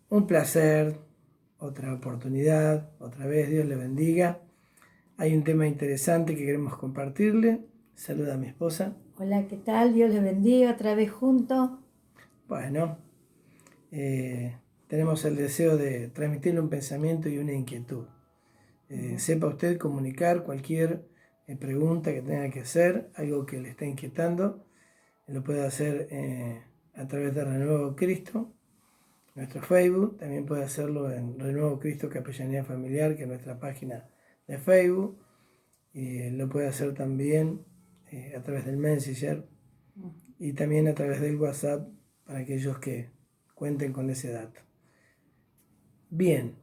Un placer, otra oportunidad, otra vez, Dios le bendiga. Hay un tema interesante que queremos compartirle. Saluda a mi esposa. Hola, ¿qué tal? Dios les bendiga, otra vez juntos. Bueno, tenemos el deseo de transmitirle un pensamiento y una inquietud. Sepa usted comunicar cualquier pregunta que tenga que hacer, algo que le está inquietando, lo puede hacer a través de Renuevo Cristo, nuestro Facebook. También puede hacerlo en Renuevo Cristo Capellanía Familiar, que es nuestra página de Facebook. Lo puede hacer también a través del Messenger y también a través del WhatsApp para aquellos que cuenten con ese dato. Bien,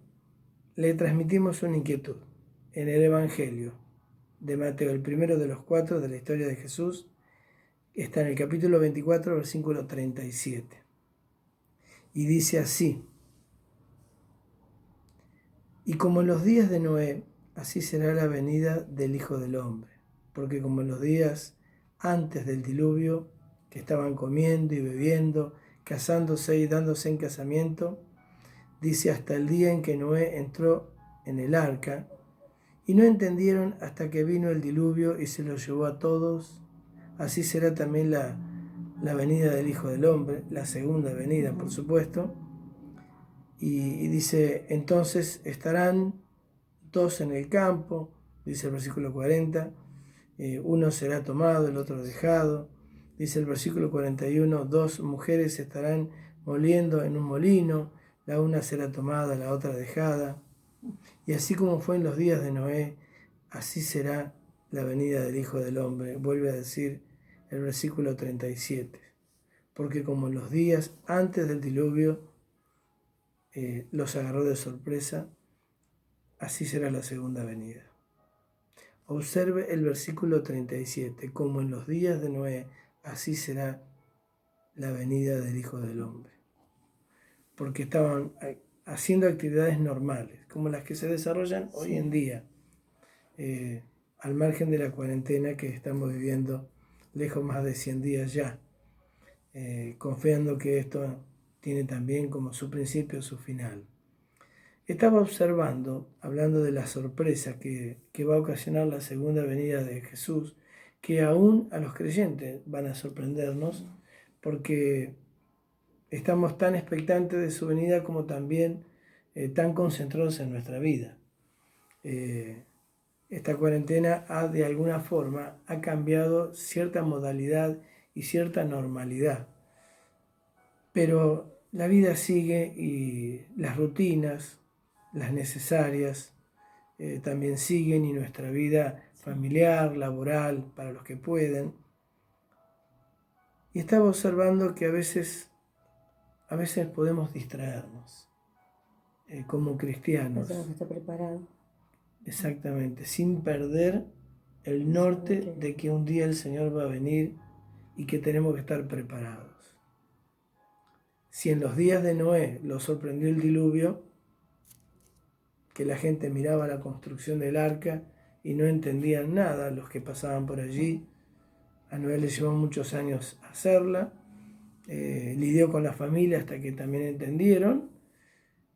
le transmitimos una inquietud. En el Evangelio de Mateo, el primero de los 4 de la historia de Jesús, está en el capítulo 24, versículo 37. Y dice así: y como en los días de Noé, así será la venida del Hijo del Hombre. Porque como en los días antes del diluvio, que estaban comiendo y bebiendo, casándose y dándose en casamiento, dice hasta el día en que Noé entró en el arca, y no entendieron hasta que vino el diluvio y se los llevó a todos, así será también la venida del Hijo del Hombre, la segunda venida, por supuesto. Y dice, entonces estarán dos en el campo, dice el versículo 40, uno será tomado, el otro dejado. Dice el versículo 41, dos mujeres estarán moliendo en un molino, la una será tomada, la otra dejada. Y así como fue en los días de Noé, así será la venida del Hijo del Hombre. Vuelve a decir el versículo 37, porque como en los días antes del diluvio los agarró de sorpresa, así será la segunda venida. Observe el versículo 37, como en los días de Noé, así será la venida del Hijo del Hombre. Porque estaban haciendo actividades normales, como las que se desarrollan hoy en día, al margen de la cuarentena que estamos viviendo lejos más de 100 días ya, confiando que esto tiene también como su principio su final. Estaba observando, hablando de la sorpresa que va a ocasionar la segunda venida de Jesús, que aún a los creyentes van a sorprendernos, porque estamos tan expectantes de su venida como también tan concentrados en nuestra vida. Esta cuarentena de alguna forma ha cambiado cierta modalidad y cierta normalidad, pero la vida sigue y las rutinas, las necesarias, también siguen, y nuestra vida familiar, laboral, para los que pueden. Y estaba observando que a veces podemos distraernos como cristianos. Tenemos que estar preparados. Exactamente, sin perder el norte de que un día el Señor va a venir y que tenemos que estar preparados. Si en los días de Noé lo sorprendió el diluvio, que la gente miraba la construcción del arca y no entendían nada los que pasaban por allí. A Noé le llevó muchos años hacerla, lidió con la familia hasta que también entendieron,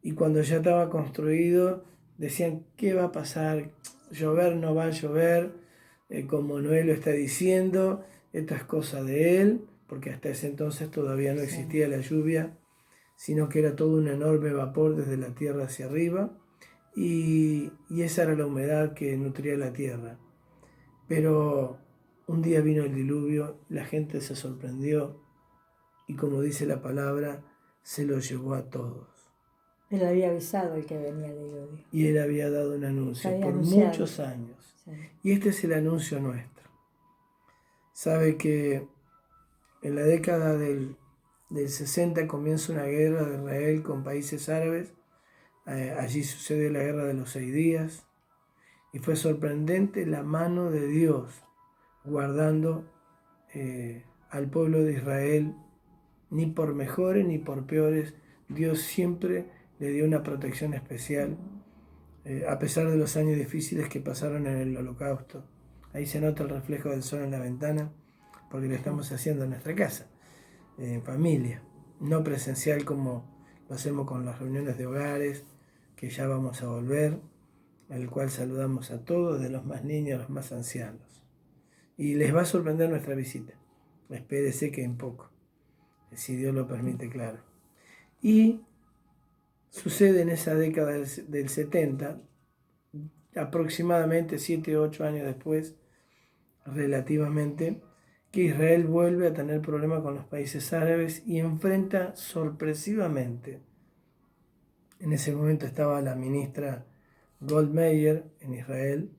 y cuando ya estaba construido decían, ¿qué va a pasar? ¿Llover? ¿No va a llover? Como Noé lo está diciendo, esto es cosa de él, porque hasta ese entonces todavía no existía la lluvia, sino que era todo un enorme vapor desde la tierra hacia arriba. Y esa era la humedad que nutría la tierra. Pero un día vino el diluvio, la gente se sorprendió y, como dice la palabra, se lo llevó a todos. Él había avisado el que venía el diluvio. Y él había dado un anuncio por muchos años. Sí. Y este es el anuncio nuestro. Sabe que en la década del 60 comienza una guerra de Israel con países árabes. Allí sucedió la guerra de los 6 días y fue sorprendente la mano de Dios guardando al pueblo de Israel. Ni por mejores ni por peores, Dios siempre le dio una protección especial, a pesar de los años difíciles que pasaron en el Holocausto. Ahí se nota el reflejo del sol en la ventana, porque lo estamos haciendo en nuestra casa, en familia, no presencial como lo hacemos con las reuniones de hogares, que ya vamos a volver, en el cual saludamos a todos, de los más niños a los más ancianos. Y les va a sorprender nuestra visita. Espérese que en poco, si Dios lo permite, claro. Y sucede en esa década del 70, aproximadamente 7 o 8 años después, relativamente, que Israel vuelve a tener problemas con los países árabes y enfrenta sorpresivamente. En ese momento estaba la ministra Goldmeier en Israel,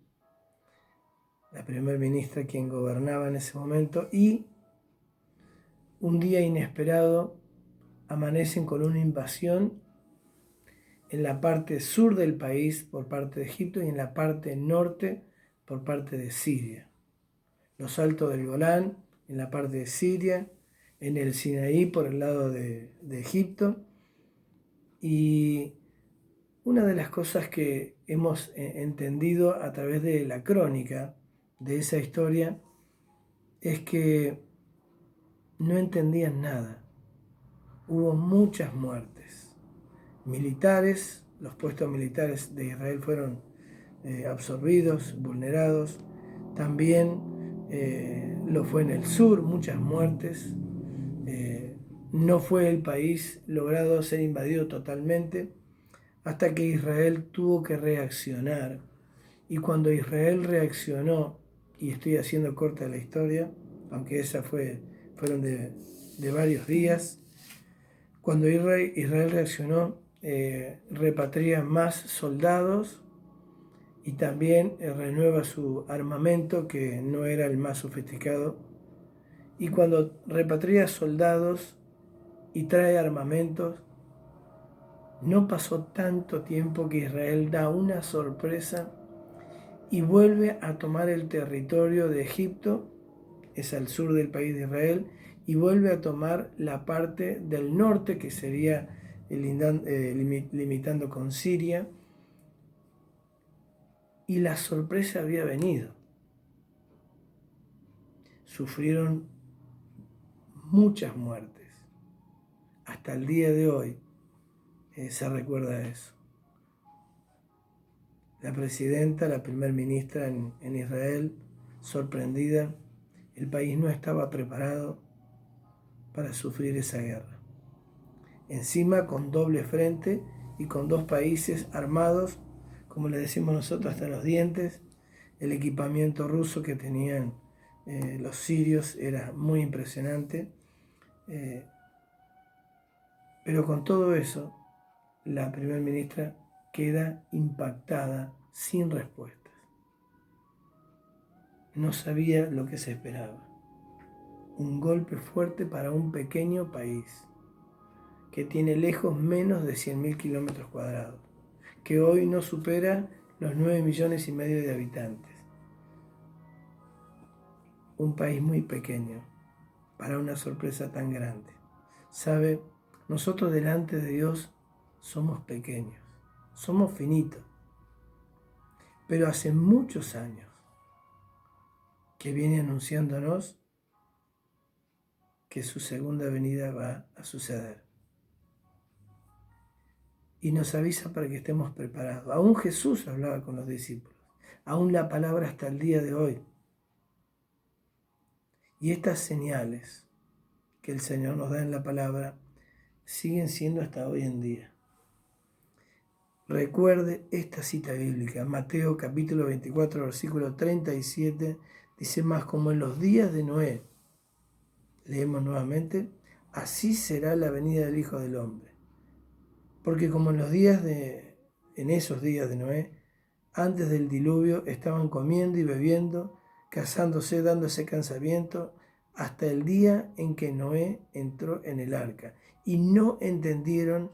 la primer ministra quien gobernaba en ese momento, y un día inesperado amanecen con una invasión en la parte sur del país por parte de Egipto y en la parte norte por parte de Siria. Los altos del Golán en la parte de Siria, en el Sinaí por el lado de Egipto. Y una de las cosas que hemos entendido a través de la crónica de esa historia es que no entendían nada. Hubo muchas muertes. Militares, los puestos militares de Israel fueron absorbidos, vulnerados. También lo fue en el sur, muchas muertes. No fue el país logrado ser invadido totalmente hasta que Israel tuvo que reaccionar. Y cuando Israel reaccionó, y estoy haciendo corta la historia, aunque esa fueron de varios días, cuando Israel reaccionó, repatria más soldados y también renueva su armamento, que no era el más sofisticado. Y cuando repatria soldados y trae armamentos, no pasó tanto tiempo que Israel da una sorpresa y vuelve a tomar el territorio de Egipto, es al sur del país de Israel, y vuelve a tomar la parte del norte, que sería limitando con Siria, y la sorpresa había venido. Sufrieron muchas muertes. Hasta el día de hoy se recuerda eso. La presidenta, la primer ministra en Israel, sorprendida, el país no estaba preparado para sufrir esa guerra. Encima con doble frente y con dos países armados, como le decimos nosotros, hasta los dientes. El equipamiento ruso que tenían los sirios era muy impresionante. Pero con todo eso, la primera ministra queda impactada, sin respuestas. No sabía lo que se esperaba. Un golpe fuerte para un pequeño país que tiene lejos menos de 100.000 kilómetros cuadrados, que hoy no supera los 9,5 millones de habitantes. Un país muy pequeño para una sorpresa tan grande. ¿Sabe? Nosotros delante de Dios somos pequeños, somos finitos, pero hace muchos años que viene anunciándonos que su segunda venida va a suceder. Y nos avisa para que estemos preparados. Aún Jesús hablaba con los discípulos, aún la palabra hasta el día de hoy. Y estas señales que el Señor nos da en la palabra siguen siendo hasta hoy en día. Recuerde esta cita bíblica, Mateo capítulo 24, versículo 37, dice: más como en los días de Noé, leemos nuevamente, así será la venida del Hijo del Hombre. Porque como en esos días de Noé, antes del diluvio, estaban comiendo y bebiendo, casándose, dándose casamiento, hasta el día en que Noé entró en el arca. Y no entendieron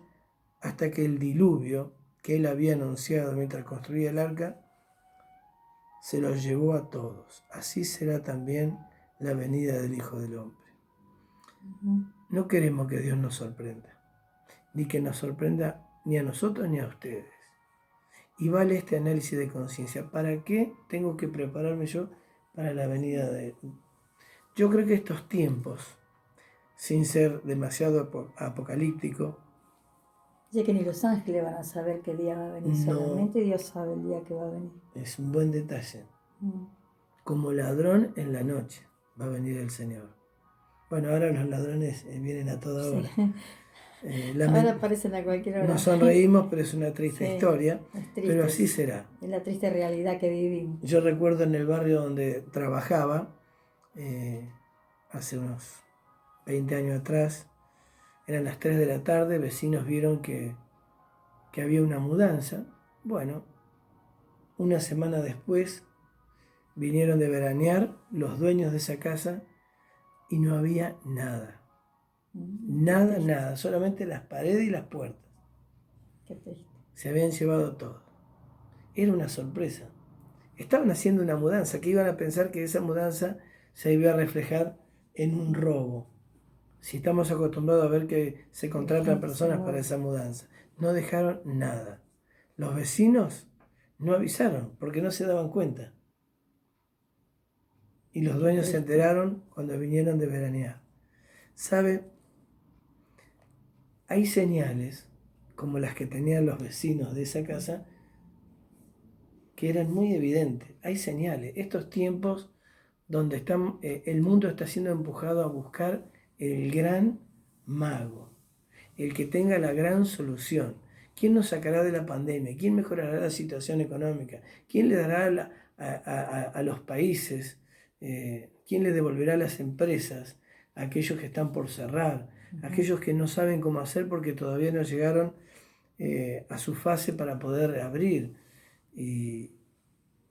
hasta que el diluvio que él había anunciado mientras construía el arca se los llevó a todos. Así será también la venida del Hijo del Hombre. No queremos que Dios nos sorprenda, ni que nos sorprenda ni a nosotros ni a ustedes. Y vale este análisis de conciencia. ¿Para qué tengo que prepararme yo para la venida de Él? Yo creo que estos tiempos, sin ser demasiado apocalíptico, Ya que ni los ángeles van a saber qué día va a venir, No. solamente Dios sabe el día que va a venir. Es un buen detalle. Mm. Como ladrón en la noche va a venir el Señor. Bueno, ahora los ladrones vienen a toda hora. Sí. Ahora aparecen a cualquier hora. Nos sonreímos, pero es una triste Sí, historia. es triste, Pero así será. Es la triste realidad que vivimos. Yo recuerdo en el barrio donde trabajaba, hace unos 20 años atrás, eran las 3 de la tarde, vecinos vieron que había una mudanza. Bueno, una semana después vinieron de veranear los dueños de esa casa y no había nada. Nada, nada, solamente las paredes y las puertas. Qué triste. Se habían llevado todo. Era una sorpresa. Estaban haciendo una mudanza, que iban a pensar que esa mudanza se iba a reflejar en un robo. Si estamos acostumbrados a ver que se contratan personas para esa mudanza. No dejaron nada. Los vecinos no avisaron porque no se daban cuenta. Y los dueños se enteraron cuando vinieron de veranear. ¿Sabe? Hay señales, como las que tenían los vecinos de esa casa, que eran muy evidentes. Hay señales. Estos tiempos donde el mundo está siendo empujado a buscar el gran mago, el que tenga la gran solución. ¿Quién nos sacará de la pandemia? ¿Quién mejorará la situación económica? ¿Quién le dará a los países? ¿Quién le devolverá a las empresas a aquellos que están por cerrar? Aquellos que no saben cómo hacer porque todavía no llegaron a su fase para poder abrir. Y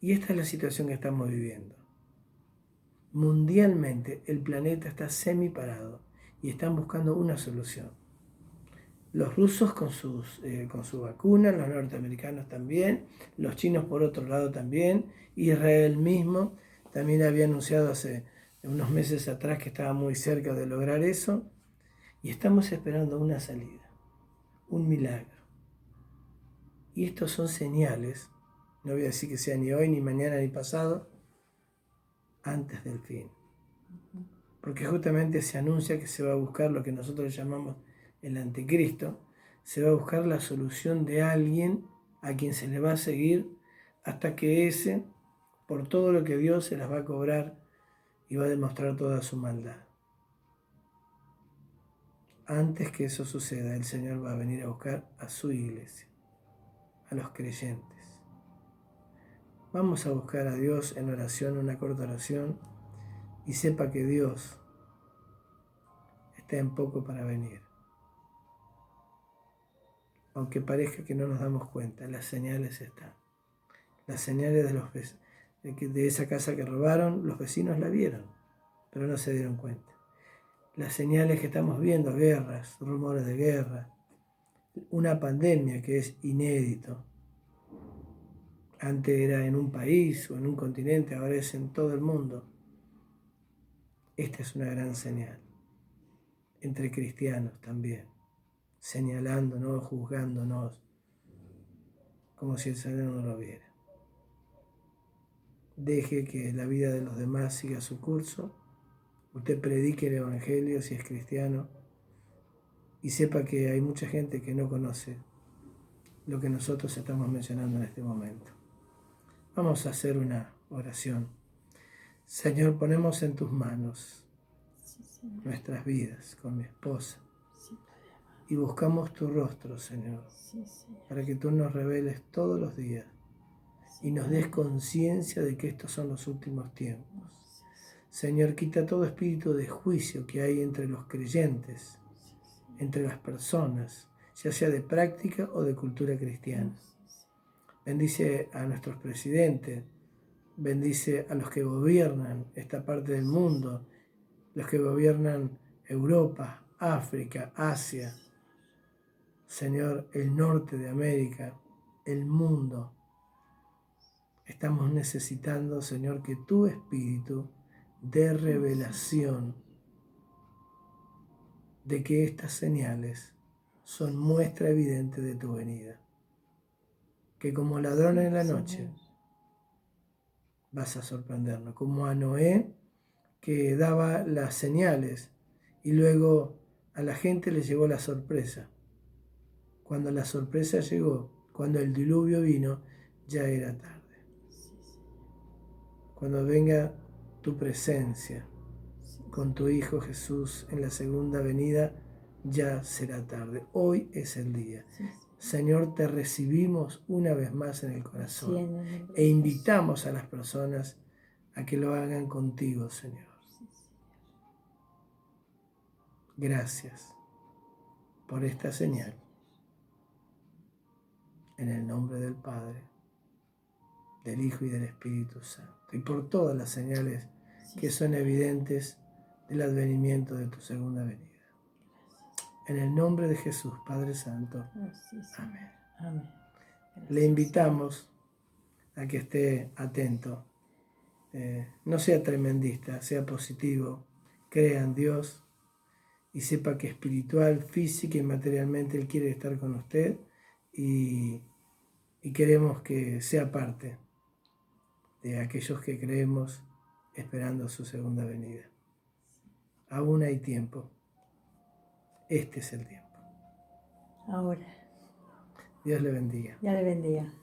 esta es la situación que estamos viviendo. Mundialmente el planeta está semi-parado y están buscando una solución. Los rusos con su vacuna, los norteamericanos también, los chinos por otro lado también, Israel mismo también había anunciado hace unos meses atrás que estaba muy cerca de lograr eso, y estamos esperando una salida, un milagro. Y estos son señales, no voy a decir que sea ni hoy, ni mañana, ni pasado, antes del fin. Porque justamente se anuncia que se va a buscar lo que nosotros llamamos el anticristo, se va a buscar la solución de alguien a quien se le va a seguir hasta que ese, por todo lo que Dios se las va a cobrar y va a demostrar toda su maldad. Antes que eso suceda, el Señor va a venir a buscar a su iglesia, a los creyentes. Vamos a buscar a Dios en oración, una corta oración, y sepa que Dios está en poco para venir. Aunque parezca que no nos damos cuenta, las señales están. Las señales de esa casa que robaron, los vecinos la vieron, pero no se dieron cuenta. Las señales que estamos viendo, guerras, rumores de guerra, una pandemia que es inédito. Antes era en un país o en un continente, ahora es en todo el mundo. Esta es una gran señal. Entre cristianos también, señalándonos, juzgándonos, como si el Señor no lo viera. Deje que la vida de los demás siga su curso. Usted predique el Evangelio si es cristiano y sepa que hay mucha gente que no conoce lo que nosotros estamos mencionando en este momento. Vamos a hacer una oración. Señor, ponemos en tus manos nuestras vidas con mi esposa y buscamos tu rostro, Señor, para que tú nos reveles todos los días y nos des conciencia de que estos son los últimos tiempos. Señor, quita todo espíritu de juicio que hay entre los creyentes, entre las personas, ya sea de práctica o de cultura cristiana. Bendice a nuestros presidentes, bendice a los que gobiernan esta parte del mundo, los que gobiernan Europa, África, Asia, Señor, el norte de América, el mundo. Estamos necesitando, Señor, que tu Espíritu dé revelación de que estas señales son muestra evidente de tu venida. Que como ladrón en la noche vas a sorprendernos, como a Noé que daba las señales y luego a la gente le llegó la sorpresa Cuando la sorpresa llegó, cuando el diluvio vino, ya era tarde. Cuando venga tu presencia con tu Hijo Jesús en la segunda venida, ya será tarde. Hoy es el día. Señor, te recibimos una vez más en el corazón e invitamos a las personas a que lo hagan contigo, Señor. Gracias por esta señal. En el nombre del Padre, del Hijo y del Espíritu Santo. Y por todas las señales que son evidentes del advenimiento de tu segunda venida. En el nombre de Jesús, Padre Santo. Amén. Amén. Le invitamos a que esté atento. No sea tremendista, sea positivo. Crea en Dios y sepa que espiritual, física y materialmente Él quiere estar con usted y queremos que sea parte de aquellos que creemos esperando su segunda venida. Aún hay tiempo. Este es el tiempo. Ahora. Dios le bendiga. Dios le bendiga.